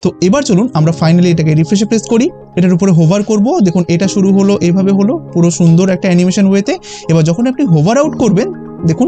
তো এবার চলুন আমরা ফাইনালি এটাকে রিফ্রেশে প্রেস করি, এটার উপরে হোভার করব। দেখুন এটা শুরু হলো, এইভাবে হলো পুরো সুন্দর একটা অ্যানিমেশন ওয়েতে। এবার যখন আপনি হোভার আউট করবেন দেখুন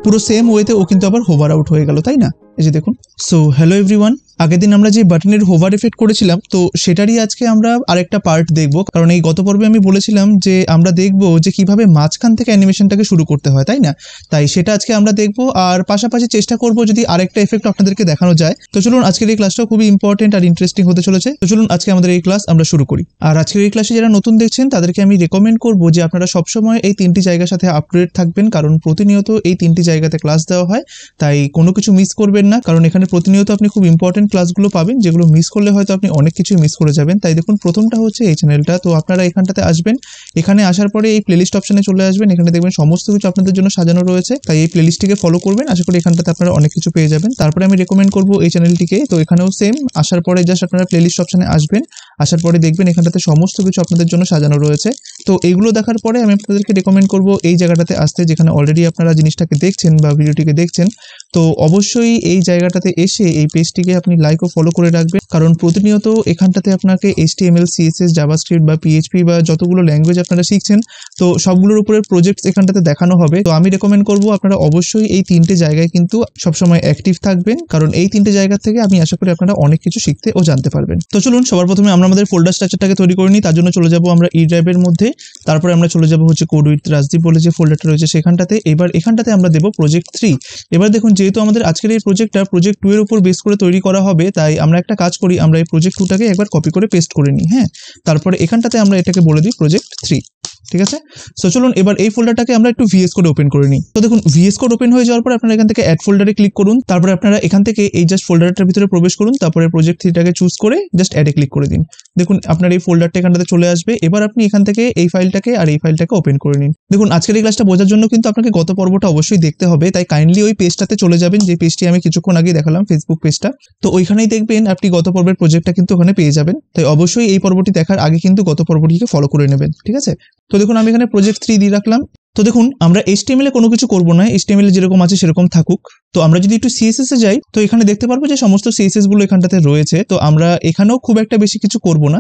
পুরো সেম ওয়েতে ও কিন্তু আবার হোভার আউট হয়ে গেল, তাই না? এই যে দেখুন। সো হ্যালো এভরিওয়ান, আগের দিন আমরা যে বাটনের হোভার এফেক্ট করেছিলাম তো সেটারই আজকে আমরা আরেকটা পার্ট দেখব, কারণ এই গত পর্বে আমি বলেছিলাম যে আমরা দেখব যে কিভাবে মাঝখান থেকে অ্যানিমেশনটাকে শুরু করতে হয়, তাই না? তাই সেটা আজকে আমরা দেখব, আর পাশাপাশি চেষ্টা করব যদি আরেকটা এফেক্ট আপনাদেরকে দেখানো যায়। তো চলুন আজকের এই ক্লাসটা খুবই ইম্পর্টেন্ট আর ইন্টারেস্টিং হতে চলেছে। তো চলুন আজকে আমাদের এই ক্লাস আমরা শুরু করি। আর আজকের এই ক্লাসে যারা নতুন দেখছেন তাদেরকে আমি রেকমেন্ড করব যে আপনারা সবসময় এই 3টি জায়গার সাথে আপডেট থাকবেন, কারণ প্রতিনিয়ত এই 3টি জায়গাতে ক্লাস দেওয়া হয়। তাই কোনো কিছু মিস করবেন না, কারণ এখানে প্রতিনিয়ত আপনি খুব ইম্পর্টেন্ট ক্লাসগুলো পাবেন, যেগুলো মিস করলে হয়তো আপনি অনেক কিছু মিস করে যাবেন। তাই দেখুন প্রথমটা হচ্ছে এই চ্যানেলটা। তো আপনারা এখানটাতে আসবেন, এখানে আসার পরে এই প্লেলিস্ট অপশনে চলে আসবেন, এখানে দেখবেন সমস্ত কিছু আপনাদের জন্য সাজানো রয়েছে। তাই এই প্লেলিস্টটিকে ফলো করবেন, আশা করি এখানটাতে আপনারা অনেক কিছু পেয়ে যাবেন। তারপরে আমি রেকমেন্ড করব এই চ্যানেলটিকে। তো এখানেও সেম, আসার পরে জাস্ট আপনারা প্লেলিস্ট অপশনে আসবেন, আসার পরে দেখবেন এখানটাতে সমস্ত কিছু আপনাদের জন্য সাজানো রয়েছে। তো এইগুলো দেখার পরে আমি আপনাদেরকে রেকমেন্ড করব এই জায়গাটাতে আসতে, যেখানে অলরেডি আপনারা জিনিসটাকে দেখছেন বা ভিডিওটিকে দেখছেন। তো অবশ্যই এই জায়গাটাতে এসে এই পেজটিকে আপনি লাইক ও ফলো করে রাখবেন, কারণ প্রতিনিয়ত এখানটাতে আপনাকে HTML, CSS, জাভাস্ক্রিপ্ট বা PHP বা যতগুলো ল্যাঙ্গুয়েজ আপনারা শিখছেন তো সবগুলোর উপরে প্রজেক্টস এখানটাতে দেখানো হবে। তো আমি রেকমেন্ড করব আপনারা অবশ্যই এই 3টে জায়গায় কিন্তু সবসময় অ্যাক্টিভ থাকবেন, কারণ এই 3টে জায়গা থেকে আমি আশা করি আপনারা অনেক কিছু শিখতে ও জানতে পারবেন। তো চলুন সবার প্রথমে আমরা আমাদের ফোল্ডার স্ট্রাকচারটাকে তৈরি করে নিই। তার জন্য চলে যাব আমরা ই ড্রাইভের মধ্যে, তারপরে আমরা চলে যাব হচ্ছে কোড উইথ রাজদীপ বলে যে ফোল্ডারটা রয়েছে সেখানটাতে। এবার এখানটাতে আমরা দেব প্রজেক্ট 3। এবার দেখুন যেহেতু আমাদের আজকের এই প্রজেক্টটা প্রজেক্ট 2 এর উপর বেস করে তৈরি করা হবে, তাই আমরা একটা কাজ করি, আমরা এই প্রজেক্ট 2টাকে একবার কপি করে পেস্ট করে নিই। হ্যাঁ, তারপরে এখানটাতে আমরা এটাকে বলে দিই প্রজেক্ট 3। ঠিক আছে। সো চলুন এবার এই ফোল্ডারটাকে আমরা একটু VS কোড ওপেন করে নিই। তো দেখুন VS কোড ওপেন হয়ে যাওয়ার পর আপনারা এখান থেকে অ্যাড ফোল্ডারে ক্লিক করুন, তারপরে আপনারা এখান থেকে এই জাস্ট ফোল্ডারটার ভিতরে প্রবেশ করুন, তারপরে প্রজেক্ট 3টাকে চুজ করে জাস্ট অ্যাডে ক্লিক করে দিন। দেখুন আপনার এই ফোল্ডারটা এখানটাতে চলে আসবে। এবার আপনি এখান থেকে এই ফাইলটাকে আর এই ফাইলটাকে ওপেন করে নিন। দেখুন আজকের এই ক্লাসটা বোঝার জন্য কিন্তু আপনাকে গত পর্বটা অবশ্যই দেখতে হবে, তাই কাইন্ডলি ওই পেজটাতে চলে যাবেন যে পেজটি আমি কিছুক্ষণ আগে দেখালাম, ফেসবুক পেজটা। তো ওইখানেই দেখবেন আপনি গত পর্বের প্রজেক্টটা কিন্তু ওখানে পেয়ে যাবেন। তাই অবশ্যই এই পর্বটি দেখার আগে কিন্তু গত পর্বটিকে ফলো করে নেবেন। ঠিক আছে। তো দেখুন আমি এখানে প্রজেক্ট 3 দিয়ে রাখলাম। তো দেখুন আমরা HTML এ কোনো কিছু করব না, HTML এ যেরকম আছে সেরকম থাকুক। তো আমরা যদি একটু CSS এ যাই তো এখানে দেখতে পারবো যে সমস্ত CSS গুলো এখানটাতে রয়েছে। তো আমরা এখানেও খুব একটা বেশি কিছু করব না।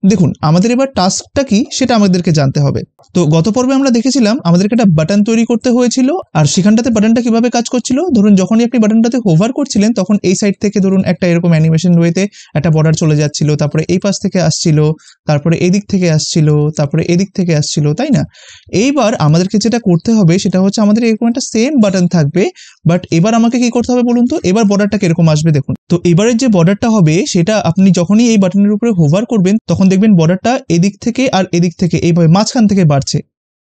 দেখুন আমাদের এবার টাস্কটা কি সেটা আমাদেরকে জানতে হবে। তো গত পর্বে আমরা দেখেছিলাম আমাদেরকে একটা বাটন তৈরি করতে হয়েছিল, আর সেখানটাতে বাটনটা কিভাবে কাজ করছিল, ধরুন যখনই আপনি বাটনটাতে হোভার করছিলেন তখন এই সাইড থেকে ধরুন একটা এরকম অ্যানিমেশন ওয়েতে একটা বর্ডার চলে যাচ্ছিল, তারপরে এই পাশ থেকে আসছিল, তারপরে এদিক থেকে আসছিল, তারপরে এদিক থেকে আসছিল, তাই না? এইবার আমাদেরকে যেটা করতে হবে সেটা হচ্ছে আমাদের এরকম একটা সেম বাটন থাকবে, বাট এবার আমাকে কি করতে হবে বলুন তো? এবার বর্ডারটা কিরকম আসবে দেখুন। তো এবারের যে বর্ডারটা হবে সেটা আপনি যখনই এই বাটনের উপরে হোভার করবেন তখন দেখবেন বর্ডারটা এদিক থেকে আর এদিক থেকে এইভাবে মাঝখান থেকে বাড়ছে।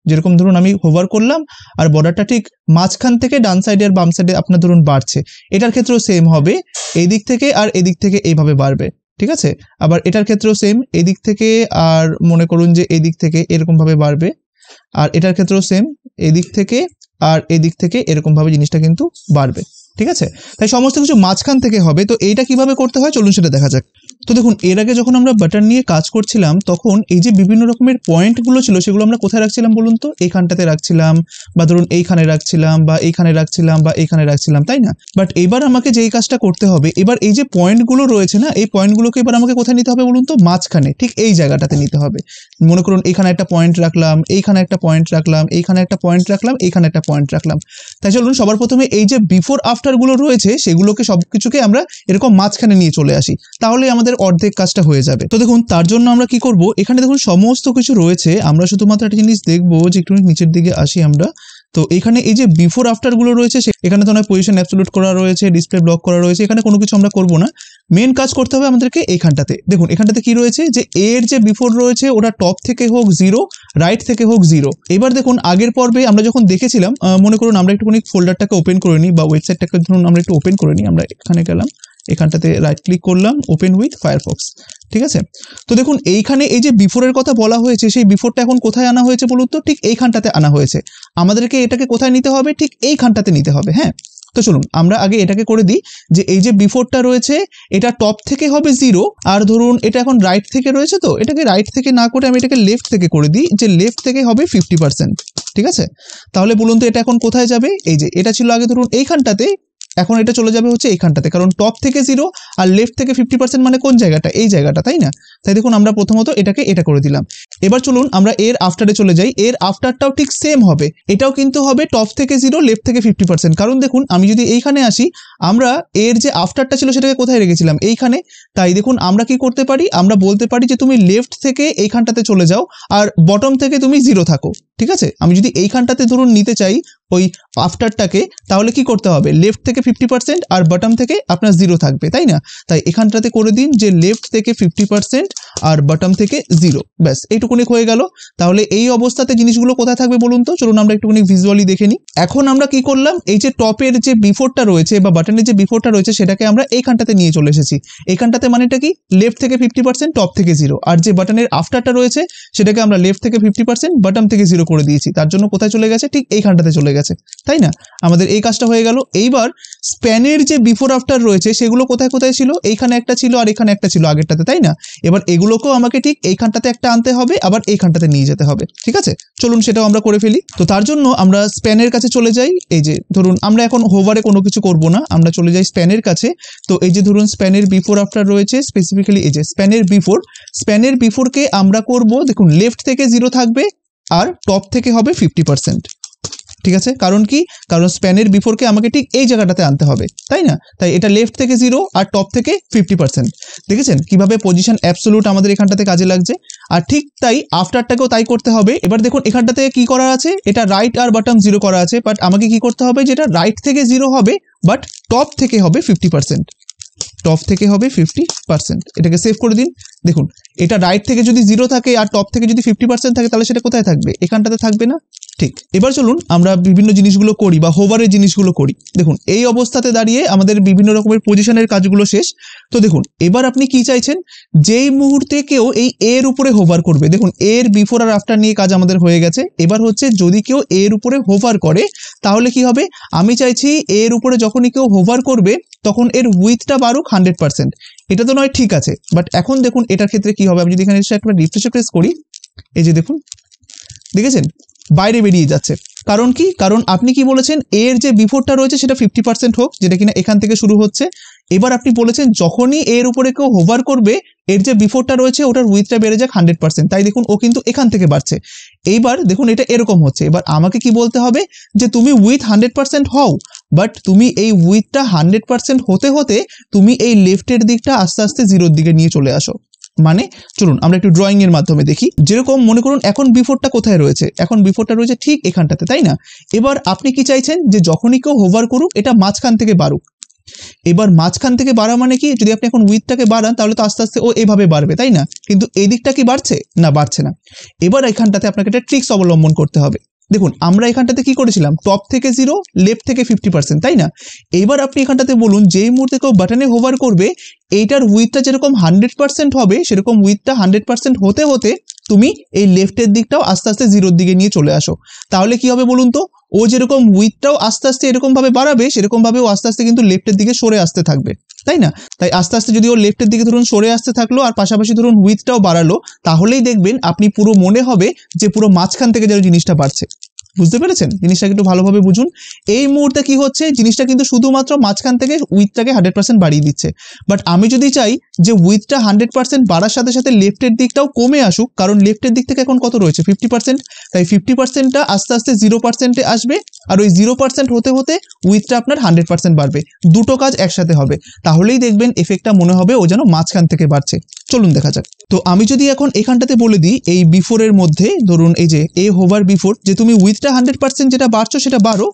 যেরকম ধরুন আমি হোভার করলাম আর বর্ডারটা ঠিক মাঝখান থেকে ডান সাইডে আর বাম সাইডে আপনার ধরুন বাড়ছে। এটার ক্ষেত্রেও সেম হবে, এই দিক থেকে আর এদিক থেকে এইভাবে বাড়বে। ঠিক আছে। আবার এটার ক্ষেত্রেও সেম, এদিক থেকে আর মনে করুন যে এদিক থেকে এরকম ভাবে বাড়বে, আর এটার ক্ষেত্রেও সেম, এদিক থেকে আর এদিক থেকে এরকম ভাবে জিনিসটা কিন্তু বাড়বে। ঠিক আছে। তাই সমস্ত কিছু মাঝখান থেকে হবে। তো এইটা কিভাবে করতে হয় চলুন সেটা দেখা যাক। তো দেখুন এর আগে যখন আমরা বাটন নিয়ে কাজ করছিলাম তখন এই যে বিভিন্ন রকমের পয়েন্টগুলো ছিল সেগুলো আমরা কোথায় রাখছিলাম বলুন তো? এইখানটাতে রাখছিলাম, বা ধরুন এইখানে রাখছিলাম, বা এইখানে রাখছিলাম, বা এইখানে রাখছিলাম, তাই না? বাট এবার আমাকে যেই কাজটা করতে হবে, এবার এই যে পয়েন্টগুলো রয়েছে না, এই পয়েন্টগুলোকে এবার আমাকে কোথায় নিতে হবে বলুন তো? মাঝখানে, ঠিক এই জায়গাটাতে নিতে হবে। মনে করুন এখানে একটা পয়েন্ট রাখলাম, এইখানে একটা পয়েন্ট রাখলাম, এইখানে একটা পয়েন্ট রাখলাম, এইখানে একটা পয়েন্ট রাখলাম। তাই চলুন সবার প্রথমে এই যে বিফোর আফটার গুলো রয়েছে সেগুলোকে সবকিছুকে আমরা এরকম মাঝখানে নিয়ে চলে আসি, তাহলে আমাদের অর্ধেক কাজটা হয়ে যাবে। তো দেখুন তার জন্য আমরা কি করব, এখানে দেখুন সমস্ত কিছু রয়েছে, আমরা শুধুমাত্র একটা জিনিস দেখবো যে একটু নিচের দিকে আসি আমরা। তো এখানে এই যে বিফোর আফটার গুলো রয়েছে এখানে তো অনেক পজিশন অ্যাবসলিউট করা রয়েছে, ডিসপ্লে ব্লক করা রয়েছে, এখানে কোনো কিছু আমরা করব না। মেন কাজ করতে হবে আমাদেরকে এইখানটাতে। দেখুন এখানটাতে কি রয়েছে যে এর যে বিফোর রয়েছে ওটা টপ থেকে হোক 0, রাইট থেকে হোক 0। এবার দেখুন আগের পর্বে আমরা যখন দেখেছিলাম, মনে করুন আমরা একটুখানি ফোল্ডারটাকে ওপেন করে নিই বা ওয়েবসাইটটাকে ধরুন আমরা একটু ওপেন করে নিই। আমরা এখানে গেলাম, এখানটাতে রাইট ক্লিক করলাম, ওপেন উইথ ফায়ারফক্স। ঠিক আছে। তো দেখুন এইখানে এই যে বিফোরের কথা বলা হয়েছে সেই বিফোরটা এখন কোথায় আনা হয়েছে বলুন তো? ঠিক এইখানটাতে আনা হয়েছে। আমাদেরকে এটাকে কোথায় নিতে হবে? ঠিক এইখানটাতে নিতে হবে। হ্যাঁ, তো চলুন আমরা আগে এটাকে করে দিই যে এই যে বিফোরটা রয়েছে এটা টপ থেকে হবে 0, আর ধরুন এটা এখন রাইট থেকে রয়েছে, তো এটাকে রাইট থেকে না করে আমি এটাকে লেফট থেকে করে দিই, যে লেফট থেকে হবে 50%। ঠিক আছে। তাহলে বলুন তো এটা এখন কোথায় যাবে? এই যে এটা ছিল আগে ধরুন এইখানটাতে, এখন এটা চলে যাবে হচ্ছে এইখানটাতে, কারণ টপ থেকে 0 আর লেফট থেকে 50% মানে কোন জায়গাটা, এই জায়গাটা, তাই না? তাই দেখুন আমরা প্রথমত এটাকে এটা করে দিলাম। এবার চলুন আমরা এর আফটারে চলে যাই। এর আফটারটাও ঠিক সেম হবে, এটাও কিন্তু হবে টপ থেকে 0 লেফট থেকে 50%। কারণ দেখুন আমি যদি এইখানে আসি, আমরা এর যে আফটারটা ছিল সেটাকে কোথায় রেখেছিলাম, এইখানে। তাই দেখুন আমরা কি করতে পারি, আমরা বলতে পারি যে তুমি লেফট থেকে এইখানটাতে চলে যাও আর বটম থেকে তুমি 0 থাকো, ঠিক আছে? আমি যদি এইখানটাতে ধরুন নিতে চাই ওই আফটারটাকে, তাহলে কি করতে হবে, লেফট থেকে 50% আর বটম থেকে আপনার 0 থাকবে, তাই না? তাই এখানটাতে করে দিন যে লেফট থেকে 50% আর বটম থেকে 0, ব্যাস এইটুকুনি হয়ে গেল। তাহলে এই অবস্থাতে জিনিসগুলো কোথায় থাকবে বলুন তো? চলুন আমরা একটুখানি ভিজুয়ালি দেখে নিই। এখন আমরা কি করলাম, এই যে টপের যে বিফোরটা রয়েছে বা বাটনের যে বিফোরটা রয়েছে সেটাকে আমরা এইখানটাতে নিয়ে চলে এসেছি। এইখানটাতে মানেটা কি, লেফট থেকে 50% টপ থেকে 0, আর যে বাটনের আফটারটা রয়েছে সেটাকে আমরা লেফট থেকে 50% বটম থেকে 0 করে দিয়েছি। তার জন্য কোথায় চলে গেছে, ঠিক এইখানটাতে চলে গেছে, তাই না? আমাদের এই কাজটা হয়ে গেল। এইবার স্প্যানের যে বিফোর আফটার রয়েছে সেগুলো কোথায় কোথায় ছিল, এইখানে একটা ছিল আর এখানে একটা ছিল আগেরটাতে, তাই না? এবার এগুলোকেও আমাকে ঠিক এইখানটাতে একটা আনতে হবে, আবার এইখানটাতে নিয়ে যেতে হবে, ঠিক আছে? চলুন সেটাও আমরা করে ফেলি। তো তার জন্য আমরা স্প্যানের কাছে চলে যাই। এই যে ধরুন আমরা এখন হোভারে কোনো কিছু করব না, আমরা চলে যাই স্প্যানের কাছে। তো এই যে ধরুন স্প্যানের বিফোর আফটার রয়েছে, স্পেসিফিক্যালি এই যে স্প্যানের বিফোরকে আমরা করব, দেখুন লেফট থেকে 0 থাকবে আর টপ থেকে হবে 50%, ঠিক আছে? কারণ কি, কারণ স্প্যানের বিফোরকে আমাকে ঠিক এই জায়গাটাতে আনতে হবে, তাই না? তাই এটা লেফট থেকে 0 আর টপ থেকে 50%। দেখেছেন কিভাবে পজিশন অ্যাবসোলুট আমাদের এখানটাতে কাজে লাগছে? আর ঠিক তাই আফটারটাকেও তাই করতে হবে। এবার দেখুন এখানটাতে কি করা আছে, এটা রাইট আর বটম 0 করা আছে, বাট আমাকে কি করতে হবে, যেটা রাইট থেকে 0 হবে বাট টপ থেকে হবে 50%, টপ থেকে হবে 50%। এটাকে সেভ করে দিন। দেখুন এটা রাইট থেকে যদি 0 থাকে আর টপ থেকে যদি 50% থাকে তাহলে সেটা কোথায় থাকবে, এখানটাতে থাকবে না? ঠিক। এবার চলুন আমরা বিভিন্ন জিনিসগুলো করি বা হোভারের জিনিসগুলো করি। দেখুন এই অবস্থাতে দাঁড়িয়ে আমাদের বিভিন্ন রকমের পজিশনের কাজগুলো শেষ। তো দেখুন এবার আপনি কি চাইছেন, যেই মুহূর্তে কেউ এই এর উপরে হোভার করবে, দেখুন এর বিফোর আর আফটার নিয়ে কাজ আমাদের হয়ে গেছে। এবার হচ্ছে যদি কেউ এর উপরে হোভার করে তাহলে কি হবে, আমি চাইছি এর উপরে যখনই কেউ হোভার করবে তখন এর উইথটা বাড়ুক 100%। এটা তো নয়, ঠিক আছে, বাট এখন দেখুন এটার ক্ষেত্রে কি হবে, আমি যদি এখানে এসে একটা রিফ্রেশ প্রেস করি, এই যে দেখুন দেখেছেন বাইরে বেরিয়ে যাচ্ছে। কারণ কি, কারণ আপনি কি বলেছেন, এর যে বিফোরটা রয়েছে সেটা 50% হোক, যেটা কিনা এখান থেকে শুরু হচ্ছে। এবার আপনি বলেছেন যখনই এর উপরে কেউ হোভার করবে এর যে বিফোরটা রয়েছে ওটার উইথটা বেড়ে যাক 100%। তাই দেখুন ও কিন্তু এখান থেকে বাড়ছে। এইবার দেখুন এটা এরকম হচ্ছে। এবার আমাকে কি বলতে হবে, যে তুমি উইথ 100% হও, বাট তুমি এই উইথটা 100% হতে হতে তুমি এই লেফটের দিকটা আস্তে আস্তে 0-র দিকে নিয়ে চলে আসো। মানে চলুন আমরা একটু ড্রয়িং এর মাধ্যমে দেখি। যেরকম মনে করুন এখন বিফোরটা কোথায় রয়েছে, এখন বিফোরটা রয়েছে ঠিক এখানটাতে, তাই না? এবার আপনি কি চাইছেন, যে যখনই কেউ হোভার করুক এটা মাঝখান থেকে বাড়ুক। এবার মাঝখান থেকে বাড়া মানে কি, যদি আপনি এখন উইথটাকে বাড়ান তাহলে তো আস্তে আস্তে ও এভাবে বাড়বে, তাই না? কিন্তু এই দিকটা কি বাড়ছে না, বাড়ছে না। এবার এখানটাতে আপনাকে একটা ট্রিক্স অবলম্বন করতে হবে। দেখুন আমরা এখানটাতে কি করেছিলাম, টপ থেকে 0 লেফট থেকে 50%, তাই না? এইবার আপনি এখানটাতে বলুন যেই মুহূর্তে কেউ বাটনে হোভার করবে এইটার উইথটা যেরকম 100% হবে সেরকম উইথটা 100% হতে হতে তুমি এই লেফটের দিকটাও আস্তে আস্তে 0-র দিকে নিয়ে চলে আসো। তাহলে কি হবে বলুন তো, ও যেরকম উইথটাও আস্তে আস্তে এরকম ভাবে বাড়াবে সেরকম ভাবে ও আস্তে আস্তে কিন্তু লেফটের দিকে সরে আসতে থাকবে, তাই না? তাই আস্তে আস্তে যদি ও লেফটের দিকে ধরুন সরে আসতে থাকলো আর পাশাপাশি ধরুন উইথটাও বাড়ালো, তাহলেই দেখবেন আপনি পুরো মনে হবে যে পুরো মাঝখান থেকে যেন জিনিসটা বাড়ছে। বুঝতে পেরেছেন? জিনিসটা একটু ভালোভাবে বুঝুন। এই মুহূর্তে কি হচ্ছে, জিনিসটা কিন্তু শুধুমাত্র মাঝখান থেকে উইথটাকে 100% বাড়িয়ে দিচ্ছে। বাট আমি যদি চাই যে উইথটা 100% বাড়ার সাথে সাথে লেফটের দিকটাও কমে আসুক, কারণ লেফটের দিক থেকে এখন কত রয়েছে 50%, তাই 50%টা আস্তে আস্তে 0%-এ আসবে আর ওই 0% হতে হতে উইথটা আপনার 100% বাড়বে। দুটো কাজ একসাথে হবে, তাহলেই দেখবেন এফেক্টটা মনে হবে ও যেন মাঝখান থেকে বাড়ছে। চলুন দেখা যাক। তো আমি যদি এখন এখানটাতে বলে দিই এই বিফোরের মধ্যে ধরুন এই যে এ হোভার বিফোর, যে তুমি উইথটা 100% যেটা বাড়ছো সেটা বাড়ো।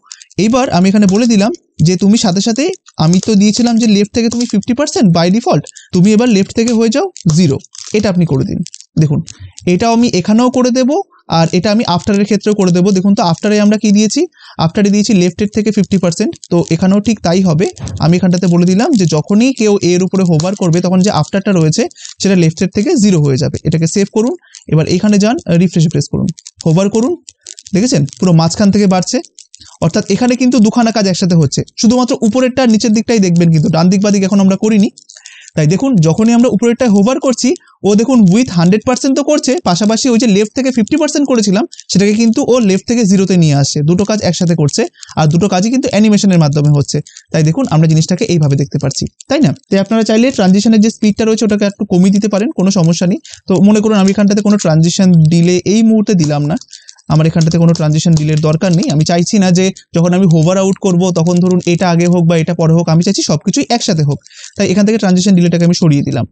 এইবার আমি এখানে বলে দিলাম যে তুমি সাথে সাথে, আমি তো দিয়েছিলাম যে লেফট থেকে তুমি 50% বাই ডিফল্ট, তুমি এবার লেফট থেকে হয়ে যাও 0। এটা আপনি করে দিন। দেখুন এটাও আমি এখানেও করে দেব আর এটা আমি আফটারের ক্ষেত্রেও করে দেবো। দেখুন তো আফটারে আমরা কি দিয়েছি, আফটারে দিয়েছি লেফটের থেকে 50%, তো এখানেও ঠিক তাই হবে। আমি এখানটাতে বলে দিলাম যে যখনই কেউ এর উপরে হোভার করবে তখন যে আফটারটা রয়েছে সেটা লেফটের থেকে 0 হয়ে যাবে। এটাকে সেভ করুন। এবার এখানে যান, রিফ্রেশ প্রেস করুন, হোভার করুন, দেখেছেন পুরো মাঝখান থেকে বাড়ছে। অর্থাৎ এখানে কিন্তু দুখানা কাজ একসাথে হচ্ছে, শুধুমাত্র উপরেরটা নিচের দিকটাই দেখবেন, কিন্তু ডান দিক বাদিক এখন আমরা করিনি। তাই দেখুন যখনই আমরা উপরেরটায় হোভার করছি ও দেখুন উইথ 100% তো করছে, পাশাপাশি ওই যে লেফট থেকে 50% করেছিলাম সেটাকে কিন্তু ও লেফট থেকে 0-তে নিয়ে আসছে। দুটো কাজ একসাথে করছে আর দুটো কাজই কিন্তু অ্যানিমেশনের মাধ্যমে হচ্ছে। তাই দেখুন আমরা জিনিসটাকে এইভাবে দেখতে পাচ্ছি, তাই না? তাই আপনারা চাইলে ট্রানজিশনের যে স্পিডটা রয়েছে ওটাকে একটু কমিয়ে দিতে পারেন, কোনো সমস্যা নেই। তো মনে করুন আমি এখানটাতে কোনো ট্রানজিশন ডিলে এই মুহূর্তে দিলাম না, আমার এখানটাতে কোনো ট্রানজিশন ডিলের দরকার নেই। আমি চাইছি না যে যখন আমি হোভার আউট করব তখন ধরুন এটা আগে হোক বা এটা পরে হোক, আমি চাইছি সবকিছুই একসাথে হোক। তাই এখান থেকে ট্রানজিশন ডিলেটাকে আমি সরিয়ে দিলাম।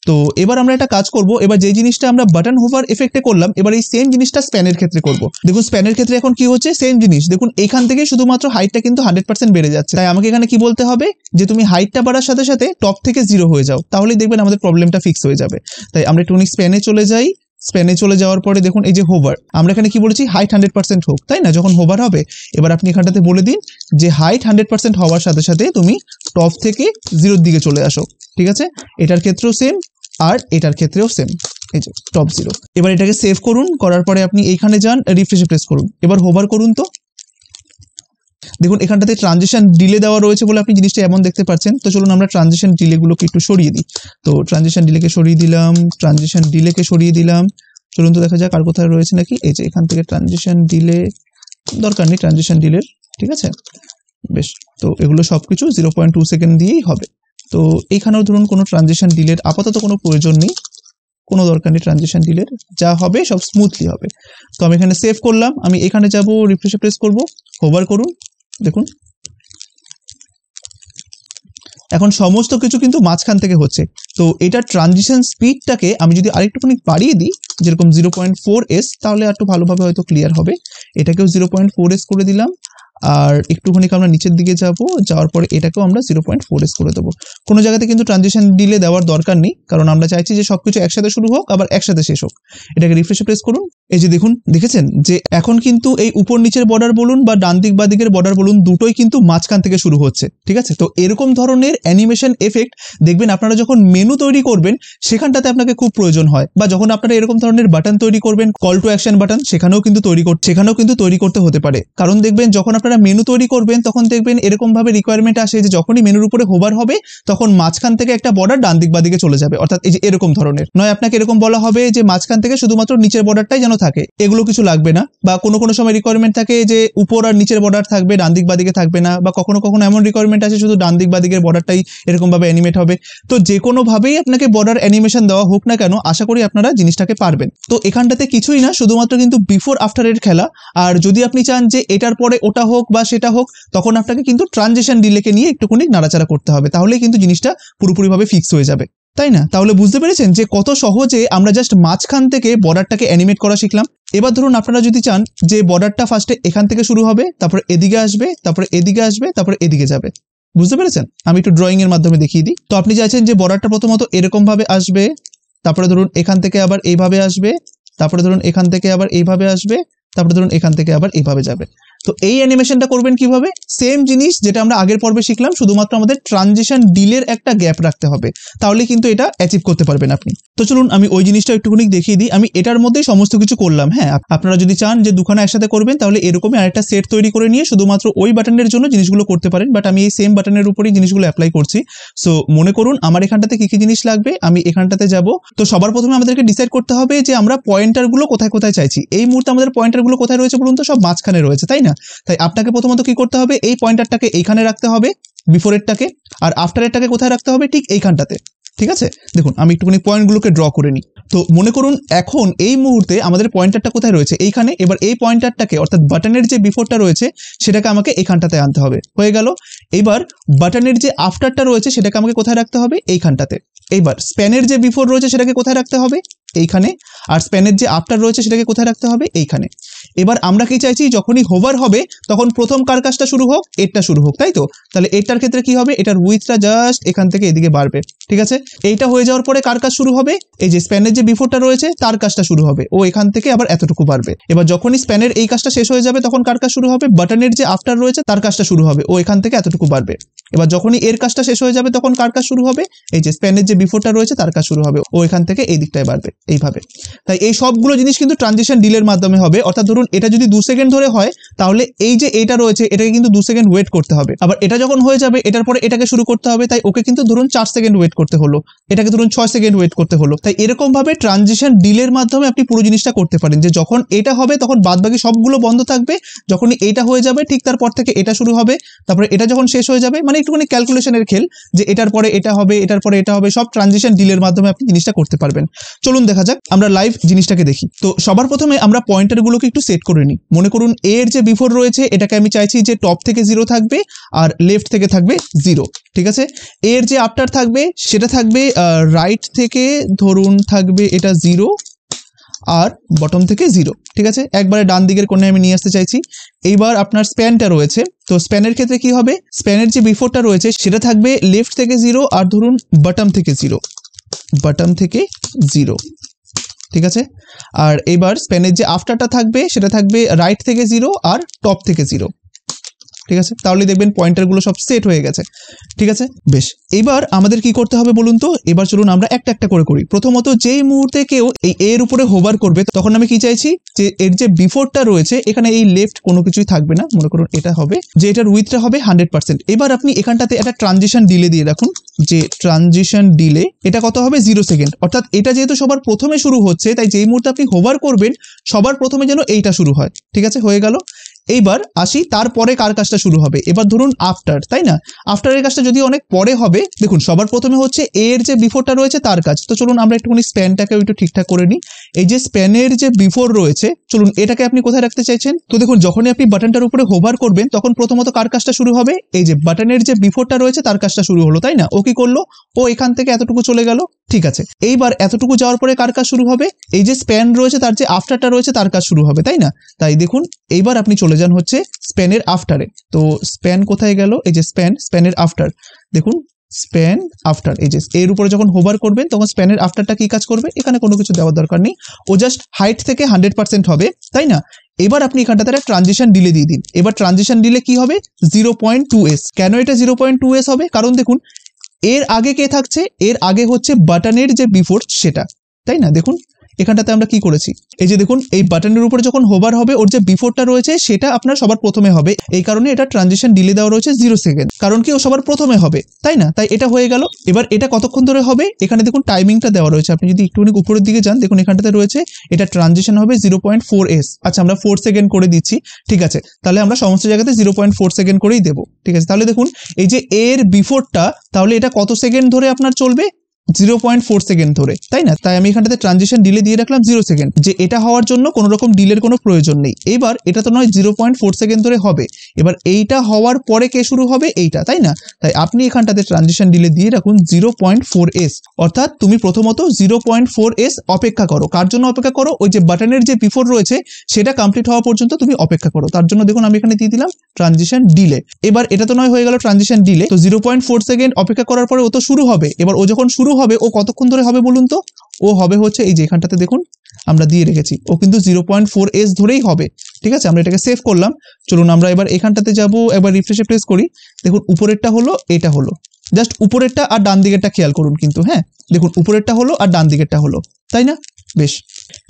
তো এবার আমরা একটা কাজ করব, এবার যে জিনিসটা আমরা বাটন হোভার এফেক্টে করলাম এবার এই সেম জিনিসটা স্প্যানের ক্ষেত্রে করব। দেখুন স্প্যানের ক্ষেত্রে এখন কি হচ্ছে, সেম জিনিস দেখুন এখান থেকে শুধুমাত্র হাইটটা কিন্তু 100% বেড়ে যাচ্ছে। তাই আমাকে এখানে কি বলতে হবে যে তুমি হাইটটা বাড়ার সাথে সাথে টপ থেকে 0 হয়ে যাও, তাহলেই দেখবেন আমাদের প্রবলেমটা ফিক্স হয়ে যাবে। তাই আমরা একটু স্প্যানে চলে যাই। স্প্যানে চলে যাওয়ার পরে দেখুন এই যে হোভার, আমরা এখানে কি বলেছি হাইট 100% হোক, তাই না? যখন হোভার হবে এবার আপনি এখানটাতে বলে দিন যে হাইট 100% হওয়ার সাথে সাথে তুমি টপ থেকে 0-র দিকে চলে আসো, ঠিক আছে? এটার ক্ষেত্রেও সেম আর এটার ক্ষেত্রেও সেম, এই যে টপ 0। এবার এটাকে সেভ করুন, করার পরে আপনি এইখানে যান, রিফ্রেশে প্রেস করুন, এবার হোভার করুন। তো দেখুন এখানটাতে ট্রানজিশন ডিলে দেওয়া রয়েছে বলে আপনি জিনিসটা এমন দেখতে পাচ্ছেন। তো চলুন আমরা ট্রানজিশন ডিলেগুলোকে একটু সরিয়ে দিই। তো ট্রানজিশন ডিলেকে সরিয়ে দিলাম, ট্রানজিশন ডিলেকে সরিয়ে দিলাম। চলুন তো দেখা যাক আর কোথায় রয়েছে নাকি। এই যে এখান থেকে ট্রানজিশন ডিলে দরকার নেই, ট্রানজিশন ডিলের, ঠিক আছে বেশ। তো এগুলো সবকিছু 0.2 সেকেন্ড দিয়েই হবে। তো এইখানেও ধরুন কোনো ট্রানজিশন ডিলের আপাতত কোনো প্রয়োজন নেই, কোনো দরকার নেই ট্রানজিশন ডিলের, যা হবে সব স্মুথলি হবে। তো আমি এখানে সেভ করলাম, আমি এখানে যাব, রিফ্রেশে প্রেস করব, হোভার করুন, দেখুন এখন সমস্ত কিছু কিন্তু মাঝখান থেকে হচ্ছে। তো এটা ট্রানজিশন স্পিডটাকে আমি যদি আরেকটুখানি বাড়িয়ে দিই, যেরকম 0.4s, তাহলে একটু ভালোভাবে হয়তো ক্লিয়ার হবে। এটাকেও 0.4s করে দিলাম, আর একটুখানি আমরা নিচের দিকে যাব, যাওয়ার পরে এটাকেও আমরা 0.4s করে দেবো। কোনো জায়গাতে কিন্তু ট্রানজিশন ডিলে দেওয়ার দরকার নেই, কারণ আমরা চাইছি যে সবকিছু একসাথে শুরু হোক আবার একসাথে শেষ হোক। এটাকে রিফ্রেশে প্রেস করুন, এই যে দেখুন, দেখেছেন যে এখন কিন্তু এই উপর নিচের বর্ডার বলুন বা ডান দিক বা দিকের বর্ডার বলুন দুটোই কিন্তু মাঝখান থেকে শুরু হচ্ছে, ঠিক আছে? তো এরকম ধরনের অ্যানিমেশন এফেক্ট দেখবেন আপনারা যখন মেনু তৈরি করবেন সেখানটাতে আপনাকে খুব প্রয়োজন হয়, বা যখন আপনারা এরকম ধরনের বাটন তৈরি করবেন, কল টু অ্যাকশন বাটন, সেখানেও কিন্তু তৈরি করতে হতে পারে। কারণ দেখবেন যখন আপনারা মেনু তৈরি করবেন তখন দেখবেন এরকম ভাবে রিকোয়ারমেন্ট আসে যে যখনই মেনুর উপরে হোভার হবে তখন মাঝখান থেকে একটা বর্ডার ডান দিক বা দিকে চলে যাবে, অর্থাৎ এই যে এরকম ধরনের। নয় আপনাকে এরকম বলা হবে যে মাঝখান থেকে শুধুমাত্র নিচের বর্ডারটাই যেন থাকে, এগুলো কিছু লাগবে না। বা কোনো কোনো সময় রিকোয়ারমেন্ট থাকে যে উপর আর নিচের বর্ডার থাকবে, ডান দিক বা দিকে থাকবে না। বা কখনো কখনো এমন রিকোয়ারমেন্ট আছে শুধু ডান দিক বা দিকের বর্ডারটাই এরকম ভাবে অ্যানিমেট হবে। তো যে কোনো ভাবেই আপনাকে বর্ডার অ্যানিমেশন দেওয়া হোক না কেন, আশা করি আপনারা জিনিসটাকে পারবেন। তো এখানটাতে কিছুই না, শুধুমাত্র কিন্তু বিফোর আফটারের খেলা। আর যদি আপনি চান যে এটার পরে ওটা হোক বা সেটা হোক, তখন আপনাকে কিন্তু ট্রানজিশন ডিলেকে নিয়ে একটুখানি নাড়াচাড়া করতে হবে, তাহলেই কিন্তু জিনিসটা পুরোপুরিভাবে ফিক্স হয়ে যাবে, তাই না? তাহলে বুঝতে পেরেছেন যে কত সহজে আমরা জাস্ট মাঝখান থেকে বর্ডারটাকে অ্যানিমেট করা শিখলাম। এবার ধরুন আপনারা যদি চান যে বর্ডারটা ফার্স্টে এখান থেকে শুরু হবে, তারপরে এদিকে আসবে, তারপরে এদিকে আসবে, তারপরে এদিকে যাবে, বুঝতে পেরেছেন? আমি একটু ড্রয়িং এর মাধ্যমে দেখিয়ে দিই। তো আপনি চাইছেন যে বর্ডারটা প্রথমত এরকম ভাবে আসবে, তারপরে ধরুন এখান থেকে আবার এইভাবে আসবে, তারপরে ধরুন এখান থেকে আবার এইভাবে আসবে, তারপরে ধরুন এখান থেকে আবার এইভাবে যাবে। তো এই অ্যানিমেশনটা করবেন কিভাবে? সেম জিনিস যেটা আমরা আগের পর্বে শিখলাম, শুধুমাত্র আমাদের ট্রানজিশন ডিলের একটা গ্যাপ রাখতে হবে, তাহলে কিন্তু এটা অ্যাচিভ করতে পারবেন আপনি। তো চলুন আমি ওই জিনিসটা একটুখানি দেখিয়ে দিই। আমি এটার মধ্যেই সমস্ত কিছু করলাম। হ্যাঁ, আপনারা যদি চান যে দুখানা একসাথে করবেন তাহলে এরকমই আরেকটা সেট তৈরি করে নিয়ে শুধুমাত্র ওই বাটনের জন্য জিনিসগুলো করতে পারেন, বাট আমি এই সেম বাটনের উপরেই জিনিসগুলো অ্যাপ্লাই করছি। সো মনে করুন আমার এখানটাতে কি কি জিনিস লাগবে, আমি এখানটাতে যাব। তো সবার প্রথমে আমাদেরকে ডিসাইড করতে হবে যে আমরা পয়েন্টারগুলো কোথায় কোথায় চাইছি। এই মুহূর্তে আমাদের পয়েন্টারগুলো কোথায় রয়েছে বলুন তো? সব মাঝখানে রয়েছে, তাই না? তাই আপনাকে প্রথমত কি করতে হবে, এই পয়েন্টারটাকে এইখানে রাখতে হবে, বিফোরেরটাকে, আর আফটারেরটাকে কোথায় রাখতে হবে? ঠিক এইখানটাতে, ঠিক আছে? দেখুন আমি একটুখানি পয়েন্টগুলোকে ড্র করে নিই। তো মনে করুন এখন এই মুহূর্তে আমাদের পয়েন্টারটা কোথায় রয়েছে? এইখানে। এবার এই পয়েন্টারটাকে অর্থাৎ বাটনের যে বিফোরটা রয়েছে সেটাকে আমাকে এখানটাতে আনতে হবে, হয়ে গেল। এবার বাটনের যে আফটারটা রয়েছে সেটাকে আমাকে কোথায় রাখতে হবে? এইখানটাতে। এইবার স্প্যানের যে বিফোর রয়েছে সেটাকে কোথায় রাখতে হবে? এইখানে। আর স্প্যানের যে আফটার রয়েছে সেটাকে কোথায় রাখতে হবে? এইখানে। এবার আমরা কি চাইছি, যখনই হোভার হবে তখন প্রথম কার কাজটা শুরু হোক? এরটা শুরু হোক, তাই তো? তাহলে এটার ক্ষেত্রে কি হবে? এটার উইথটা জাস্ট এখান থেকে এদিকে বাড়বে, ঠিক আছে? এইটা হয়ে যাওয়ার পরে কার কাজ শুরু হবে? এই যে স্প্যানের যে বিফোরটা রয়েছে তার কাজটা শুরু হবে, ও এখান থেকে আবার এতটুকু বাড়বে। এবার যখনই স্প্যানের এই কাজটা শেষ হয়ে যাবে তখন কার কাজ শুরু হবে? বাটনের যে আফটার রয়েছে তার কাজটা শুরু হবে, ও এখান থেকে এতটুকু বাড়বে। এবার যখনই এর কাজটা শেষ হয়ে যাবে তখন কার কাজ শুরু হবে? এই যে স্প্যানের যে বিফোরটা রয়েছে তার কাজ শুরু হবে, ও এখান থেকে এই দিকটায় বাড়বে, এইভাবে। তাই এই সবগুলো জিনিস কিন্তু ট্রানজিশন ডিলের মাধ্যমে হবে। অর্থাৎ ধরুন ধরুন এটা যদি 2 সেকেন্ড ধরে হয় তাহলে এই যে এটা রয়েছে এটাকে কিন্তু 2 সেকেন্ড ওয়েট করতে হবে। আবার এটা যখন হয়ে যাবে এটার পরে এটাকে শুরু করতে হবে, তাই ওকে কিন্তু ধরুন 4 সেকেন্ড ওয়েট করতে হলো, এটাকে ধরুন 6 সেকেন্ড ওয়েট করতে হলো। তাই এরকম ভাবে ট্রানজিশন ডিলের মাধ্যমে আপনি পুরো জিনিসটা করতে পারেন যে যখন এটা হবে তখন বাদবাকি সবগুলো বন্ধ থাকবে, যখনই এটা হয়ে যাবে ঠিক তারপর থেকে এটা শুরু হবে, তারপরে এটা যখন শেষ হয়ে যাবে, মানে একটুখানি ক্যালকুলেশনের খেল যে এটার পরে এটা হবে, এটার পরে এটা হবে, সব ট্রানজিশন ডিলের মাধ্যমে আপনি জিনিসটা করতে পারবেন। চলুন দেখা যাক, আমরা লাইভ জিনিসটাকে দেখি। তো সবার প্রথমে আমরা পয়েন্টারগুলোকে একটু সেট করে নিই। মনে করুন এর যে বিফোর রয়েছে এটাকে আমি চাইছি যে টপ থেকে 0 থাকবে আর লেফট থেকে থাকবে 0, ঠিক আছে। এর যে আফটার থাকবে সেটা থাকবে রাইট থেকে ধরুন থাকবে এটা 0 আর বটম থেকে 0, ঠিক আছে। একবারে ডান দিকের কোণে আমি নিয়ে আসতে চাইছি। এইবার আপনার স্প্যানটা রয়েছে, তো স্প্যানের ক্ষেত্রে কি হবে, স্প্যানের যে বিফোরটা রয়েছে সেটা থাকবে লেফট থেকে 0 আর ধরুন বটম থেকে 0, বটম থেকে 0, ঠিক আছে। আর এবার স্প্যানের যে আফটারটা থাকবে সেটা থাকবে রাইট থেকে 0 আর টপ থেকে 0, ঠিক আছে। তাহলে দেখবেন পয়েন্টারগুলো সব সেট হয়ে গেছে, ঠিক আছে। বেশ, এবার আমাদের কি করতে হবে বলুন তো, এবার চলুন আমরা একটা একটা করে করি। প্রথমত যেই মুহূর্তে কেউ এই এর উপরে হোভার করবে তখন আমি কি চাইছি যে এর যে বিফোরটা রয়েছে এখানে এই লেফট কোনো কিছুই থাকবে না, মনে করুন এটা হবে যে এটার উইথটা হবে 100%। এবার আপনি এখানটাতে একটা ট্রানজিশন ডিলে দিয়ে রাখুন, যে ট্রানজিশন ডিলে এটা কত হবে 0 সেকেন্ড, অর্থাৎ এটা যেহেতু সবার প্রথমে শুরু হচ্ছে তাই যেই মুহূর্তে আপনি হোভার করবেন সবার প্রথমে যেন এইটা শুরু হয়, ঠিক আছে। হয়ে গেল। এইবার আসি তারপরে কার কাজটা শুরু হবে, এবার ধরুন আফটার, তাই না। আফটারের কাজটা যদি অনেক পরে হবে, দেখুন সবার প্রথমে হচ্ছে এর যে বিফোরটা রয়েছে তার কাজ। তো চলুন আমরা একটুখানি স্প্যানটাকে একটু ঠিকঠাক করে নিই। এই যে স্প্যানের যে বিফোর রয়েছে, চলুন এটাকে আপনি কোথায় রাখতে চাইছেন, তো দেখুন যখনই আপনি বাটনটার উপরে হোভার করবেন তখন প্রথমত কার কাজটা শুরু হবে, এই যে বাটনের যে বিফোরটা রয়েছে তার কাজটা শুরু হলো, তাই না। ও কি করলো, ও এখান থেকে এতটুকু চলে গেল, ঠিক আছে। এইবার এতটুকু যাওয়ার পরে কার কাজ শুরু হবে, এই যে স্প্যান রয়েছে তার যে আফটারটা রয়েছে তার কাজ শুরু হবে, তাই না। তাই দেখুন এইবার আপনি চলে যান হচ্ছে স্প্যানের আফটারে। তো স্প্যান কোথায় গেল, এই যে স্প্যানের আফটার, দেখুন স্প্যান আফটার, এই যে এর উপরে যখন হোভার করবেন তখন স্প্যানের আফটারটা কি কাজ করবে, এখানে কোনো কিছু দেওয়ার দরকার নেই, ও জাস্ট হাইট থেকে 100% হবে, তাই না। এবার আপনি এখানটাতে একটা ট্রানজিশন ডিলে দিয়ে দিন। এবার ট্রানজিশন ডিলে কি হবে 0.2s। কেন এটা 0.2s হবে, কারণ দেখুন এর আগে কে থাকছে, এর আগে হচ্ছে বাটনের যে বিফোর সেটা, তাই না। দেখুন এখানটাতে আমরা কি করেছি, এই যে দেখুন এই বাটনের উপরে যখন হোভার হবে ওর যে বিফোরটা রয়েছে সেটা আপনার সবার প্রথমে হবে, এই কারণে এটা ট্রানজিশন ডিলে দেওয়া রয়েছে 0 সেকেন্ড, কারণ কি ও সবার প্রথমে হবে, তাই না। তাই এটা হয়ে গেল। এবার এটা কতক্ষণ ধরে হবে, এখানে দেখুন টাইমিংটা দেওয়া রয়েছে, আপনি যদি একটুখানি উপরের দিকে যান দেখুন এখানটাতে রয়েছে এটা ট্রানজিশন হবে 0.4s। আচ্ছা আমরা 4 সেকেন্ড করে দিচ্ছি, ঠিক আছে। তাহলে আমরা সমস্ত জায়গাতে 0.4 সেকেন্ড করেই দেবো, ঠিক আছে। তাহলে দেখুন এই যে এর বিফোরটা, তাহলে এটা কত সেকেন্ড ধরে আপনার চলবে, 0.4 সেকেন্ড ধরে, তাই না। তাই আমি এখানটাতে ট্রানজিশন ডিলে দিয়ে রাখলাম 0 সেকেন্ড, যে এটা হওয়ার জন্য কোনো রকম ডিলের কোনো প্রয়োজন নেই। এবার এটা তো নয় 0.4 সেকেন্ড ধরে হবে, এবার এইটা হওয়ার পরে কে শুরু হবে, এইটা, তাই না। তাই আপনি এখানটাতে ট্রানজিশন ডিলে দিয়ে রাখুন 0.4s, অর্থাৎ তুমি প্রথমত 0.4s অপেক্ষা করো। কার জন্য অপেক্ষা করো, ওই যে বাটনের যে বিফোর রয়েছে সেটা কমপ্লিট হওয়া পর্যন্ত তুমি অপেক্ষা করো, তার জন্য দেখুন আমি এখানে দিয়ে দিলাম ট্রানজিশন ডিলে। এবার এটা তো নয় হয়ে গেল ট্রানজিশন ডিলে, তো 0.4 সেকেন্ড অপেক্ষা করার পরে ও তো শুরু হবে। এবার ও যখন শুরু হবে ও কতক্ষণ ধরে হবে বলুন তো, ও হবে হচ্ছে এই যে এখানটাতে দেখুন আমরা দিয়ে রেখেছি, ও কিন্তু 0.4s ধরেই হবে, ঠিক আছে। আমরা এটাকে সেভ করলাম। চলুন আমরা এবার এখানটাতে যাব, এবার রিফ্রেশে প্রেস করি, দেখুন উপরেরটা হলো, এটা হলো, জাস্ট উপরেরটা আর ডান দিকেরটা খেয়াল করুন কিন্তু, হ্যাঁ দেখুন উপরেরটা হলো আর ডান দিকেরটা হলো, তাই না। বেশ,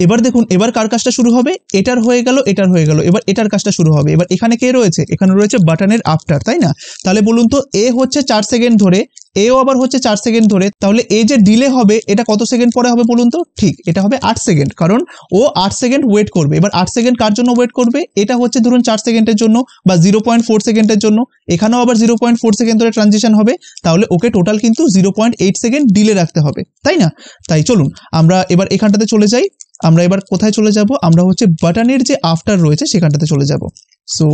এবার দেখুন এবার কার কাজটা শুরু হবে, এটার হয়ে গেল, এটার হয়ে গেল, এবার এটার কাজটা শুরু হবে। এবার এখানে কে রয়েছে, এখানে রয়েছে বাটনের আফটার, তাই না। তাহলে বলুন তো এ হচ্ছে 4 সেকেন্ড ধরে, এও আবার হচ্ছে 4 সেকেন্ড ধরে, তাহলে এই যে ডিলে হবে এটা কত সেকেন্ড পরে হবে বলুন তো, ঠিক এটা হবে 8 সেকেন্ড, কারণ ও 8 সেকেন্ড ওয়েট করবে। এবার 8 সেকেন্ড কার জন্য ওয়েট করবে, এটা হচ্ছে ধরুন 4 সেকেন্ডের জন্য বা 0.4 সেকেন্ডের জন্য, এখানেও আবার 0.4 সেকেন্ড ধরে ট্রানজিশন হবে, তাহলে ওকে টোটাল কিন্তু 0.8 সেকেন্ড ডিলে রাখতে হবে, তাই না। তাই চলুন আমরা এবার এখানটাতে চলে যাই। আমরা এবার কোথায় চলে যাব, আমরা হচ্ছে বাটনের যে আফটার রয়েছে সেখানটাতে চলে যাব। সো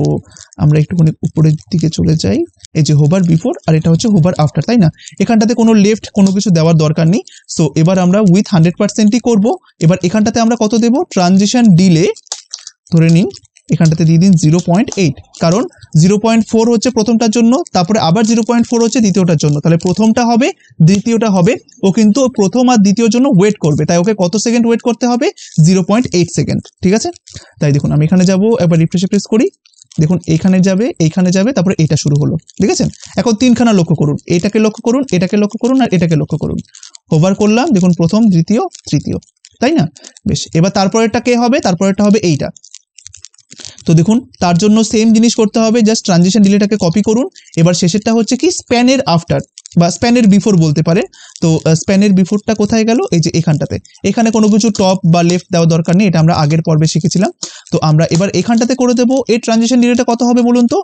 আমরা একটুখানি উপরের দিকে চলে যাই, এই যে হোভার বিফোর আর এটা হচ্ছে হোভার আফটার, তাই না। এখানটাতে কোনো লেফট কোনো কিছু দেওয়ার দরকার নেই। সো এবার আমরা উইথ 100%ই করবো। এবার এখানটাতে আমরা কত দেব, ট্রানজিশন ডিলে ধরে নিন এখানটাতে দিয়ে দিন 0.8, কারণ 0.4 হচ্ছে প্রথমটার জন্য, তারপরে আবার 0.4 হচ্ছে দ্বিতীয়টার জন্য, তাহলে প্রথমটা হবে দ্বিতীয়টা হবে, ও কিন্তু প্রথম আর দ্বিতীয়র জন্য ওয়েট করবে, তাই ওকে কত সেকেন্ড ওয়েট করতে হবে 0.8 সেকেন্ড, ঠিক আছে। তাই দেখুন আমি এখানে যাব, এবার রিফ্রেশে প্রেস করি, দেখুন এইখানে যাবে, তারপরে এটা শুরু হলো, দেখেছেন। এখন তিনখানা লক্ষ্য করুন, এটাকে লক্ষ্য করুন, এটাকে লক্ষ্য করুন আর এটাকে লক্ষ্য করুন, হোভার করলাম, দেখুন প্রথম দ্বিতীয় তৃতীয়, তাই না। বেশ, এবার তারপরেরটা কে হবে, তারপরেরটা হবে এইটা, তো দেখুন তার জন্য সেম জিনিস করতে হবে, জাস্ট ট্রানজিশন ডিলেটাকে কপি করুন। এবার শেষেরটা হচ্ছে কি স্প্যানের আফটার বা স্প্যানের বিফোর বলতে পারেন। তো স্প্যানের বিফোরটা কোথায় গেল, এই যে এখানটাতে। এখানে কোনো কিছু টপ বা লেফট দেওয়া দরকার নেই, এটা আমরা আগের পর্বে শিখেছিলাম। তো আমরা এবার এখানটাতে করে দেবো। এর ট্রানজিশন ডিলেটা কত হবে বলুন তো?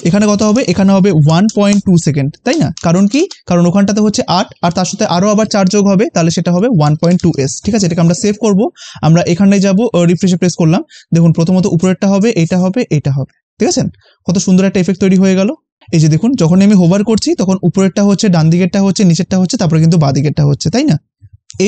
এখানে কত হবে? এখানে হবে 1.2 সেকেন্ড, তাই না? কারণ কি? কারণ ওখানটাতে হচ্ছে 8 আর তার সাথে আরো আবার 4 যোগ হবে, তাহলে সেটা হবে 1.2s। ঠিক আছে, এটাকে আমরা সেভ করব। আমরা এখানে যাব, রিফ্রেশে প্রেস করলাম। দেখুন প্রথমত উপরেরটা হবে, এটা হবে, এটা হবে। ঠিক আছে, কত সুন্দর একটা এফেক্ট তৈরি হয়ে গেল। এই যে দেখুন, যখন আমি হোভার করছি তখন উপরেরটা হচ্ছে, ডান দিকেরটা হচ্ছে, নিচেরটা হচ্ছে, তারপরে কিন্তু বাঁ দিকেরটা হচ্ছে, তাই না?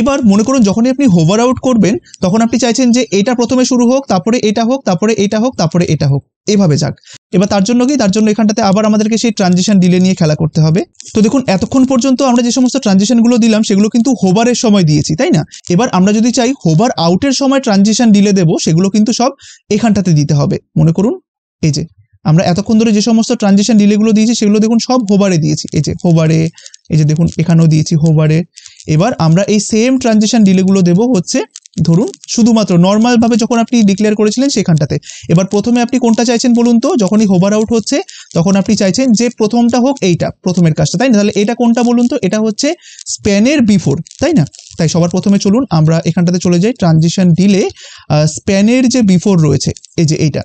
এবার মনে করুন যখনই আপনি হোভার আউট করবেন তখন আপনি চাইছেন যে এটা প্রথমে শুরু হোক, তারপরে এটা হোক, তারপরে এটা হোক, তারপরে এটা হোক, এভাবে যাক। এবার তার জন্য কি, তার জন্য এখানটাতে আবার আমাদেরকে সেই ট্রানজিশন ডিলে নিয়ে খেলা করতে হবে। তো দেখুন এতক্ষণ পর্যন্ত আমরা যে সমস্ত ট্রানজিশনগুলো দিলাম সেগুলো কিন্তু হোভারের সময় দিয়েছি, তাই না? এবার আমরা যদি চাই হোভার আউটের সময় ট্রানজিশন ডিলে দেবো, সেগুলো কিন্তু সব এখানটাতে দিতে হবে। মনে করুন এই যে আমরা এতক্ষণ ধরে যে সমস্ত ট্রানজিশন ডিলেগুলো দিয়েছি সেগুলো দেখুন সব হোভারে দিয়েছি। এই যে হোভারে, এই যে দেখুন এখানেও দিয়েছি হোভারে। এবার আমরা এই সেম ট্রানজিশন ডিলেগুলো দেব হচ্ছে ধরুন শুধুমাত্র নর্মাল ভাবে যখন আপনি ডিক্লেয়ার করেছিলেন সেখানটাতে। এবার প্রথমে আপনি কোনটা চাইছেন বলুন তো? যখনই হোভার আউট হচ্ছে তখন আপনি চাইছেন যে প্রথমটা হোক এইটা, প্রথমের কাজটা, তাই না? তাহলে এটা কোনটা বলুন তো? এটা হচ্ছে স্প্যানের বিফোর, তাই না? তাই সবার প্রথমে চলুন আমরা এখানটাতে চলে যাই, ট্রানজিশন ডিলে স্প্যানের যে বিফোর রয়েছে, এই যে এইটা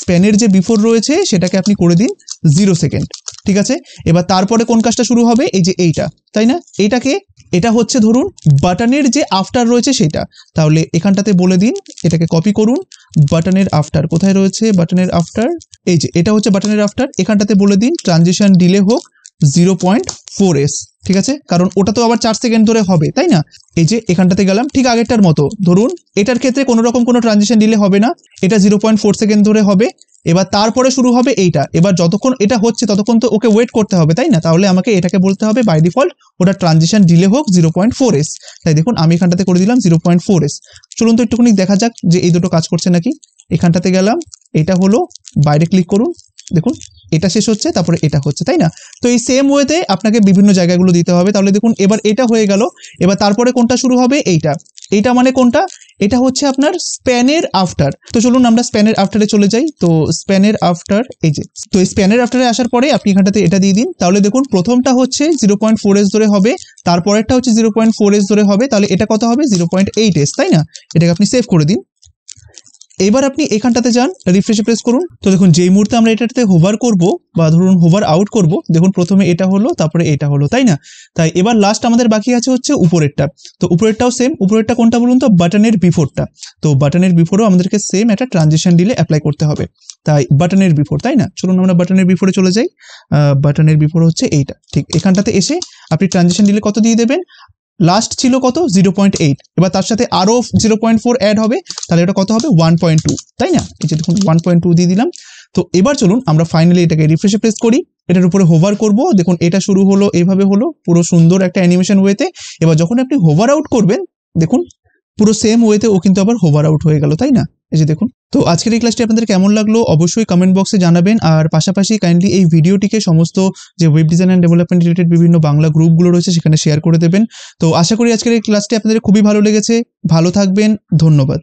স্প্যানের যে বিফোর রয়েছে সেটাকে আপনি করে দিন 0 সেকেন্ড। ঠিক আছে, এবার তারপরে কোন কাজটা শুরু হবে? এই যে এইটা, তাই না? এইটাকে, এটা হচ্ছে ধরুন বাটনের যে আফটার রয়েছে সেটা। তাহলে এখানটাতে বলে দিন, এটাকে কপি করুন। বাটনের আফটার কোথায় রয়েছে? বাটনের আফটার, এই যে এটা হচ্ছে বাটনের আফটার। এখানটাতে বলে দিন ট্রানজিশন ডিলে হোক 0.4s। ঠিক আছে, কারণ ওটা তো আবার 4 সেকেন্ড ধরে হবে, তাই না? এই যে এখানটাতে গেলাম ঠিক আগেরটার মতো। ধরুন এটার ক্ষেত্রে কোনো রকম কোনো ট্রানজিশন ডিলে হবে না, এটা 0.4 সেকেন্ড ধরে হবে। এবার তারপরে শুরু হবে এইটা। এবার যতক্ষণ এটা হচ্ছে ততক্ষণ তো ওকে ওয়েট করতে হবে, তাই না? তাহলে আমাকে এটাকে বলতে হবে বাই ডিফল্ট ওটা ট্রানজিশন ডিলে হোক 0.4s। তাই দেখুন আমি এখানটাতে করে দিলাম 0.4s। চলুন তো একটুখানি দেখা যাক যে এই দুটো কাজ করছে নাকি। এখানটাতে গেলাম, এটা হলো, বাইরে ক্লিক করুন, দেখুন এটা শেষ হচ্ছে, তারপরে এটা হচ্ছে, তাই না? তো এই সেম ওয়েতে আপনাকে বিভিন্ন জায়গাগুলো দিতে হবে। তাহলে দেখুন এবার এটা হয়ে গেল। এবার তারপরে কোনটা শুরু হবে? এইটা। এইটা মানে কোনটা? এটা হচ্ছে আপনার স্প্যানের আফটার। তো চলুন আমরা স্প্যানের আফটারে চলে যাই। তো স্প্যানের আফটার, এই যে, তো এই স্প্যানের আফটারে আসার পরে আপনি এখানটাতে এটা দিয়ে দিন। তাহলে দেখুন প্রথমটা হচ্ছে 0.4s ধরে হবে, তারপরেরটা হচ্ছে 0.4s ধরে হবে। তাহলে এটা কত হবে? 0.8s, তাই না? এটাকে আপনি সেভ করে দিন। এবার আপনি এখানটাতে যান, রিফ্রেশে প্রেস করুন। তো দেখুন যেই মুহূর্তে আমরা এটাতে হোভার করব বা ধরুন হোভার আউট করব, দেখুন প্রথমে এটা হলো, তারপরে এটা হলো, তাই না? তাই এবার লাস্ট আমাদের বাকি আছে হচ্ছে উপরেরটা। তো উপরেরটাও সেম। উপরেরটা কোনটা বলুন তো? বাটনের বিফোরটা। তো বাটনের বিফোরও আমাদেরকে সেম একটা ট্রানজিশন ডিলে অ্যাপ্লাই করতে হবে। তাই বাটনের বিফোর, তাই না? চলুন আমরা বাটনের বিফোরে চলে যাই। বাটনের বিফোর হচ্ছে এইটা। ঠিক এখানটাতে এসে আপনি ট্রানজিশন ডিলে কত দিয়ে দেবেন? লাস্ট ছিল কত? 0.8। এবার তার সাথে আরো 0.4 অ্যাড হবে, তাহলে এটা কত হবে? 1.2, তাই না? এই যে দেখুন 1.2 দিয়ে দিলাম। তো এবার চলুন আমরা ফাইনালি এটাকে রিফ্রেশে প্রেস করি, এটার উপরে হোভার করব। দেখুন এটা শুরু হলো, এইভাবে হলো, পুরো সুন্দর একটা অ্যানিমেশন ওয়েতে। এবার যখন আপনি হোভার আউট করবেন দেখুন পুরো সেম ওয়েতে ও কিন্তু আবার হোভার আউট হয়ে গেল, তাই না? এই যে দেখুন। তো আজকের এই ক্লাসটি আপনাদের কেমন লাগলো অবশ্যই কমেন্ট বক্সে জানাবেন। আর পাশাপাশি কাইন্ডলি এই ভিডিওটিকে সমস্ত যে web design and development related বিভিন্ন বাংলা গ্রুপগুলো রয়েছে সেখানে শেয়ার করে দেবেন। তো আশা করি আজকের এই ক্লাসটি আপনাদের খুবই ভালো লেগেছে। ভালো থাকবেন, ধন্যবাদ।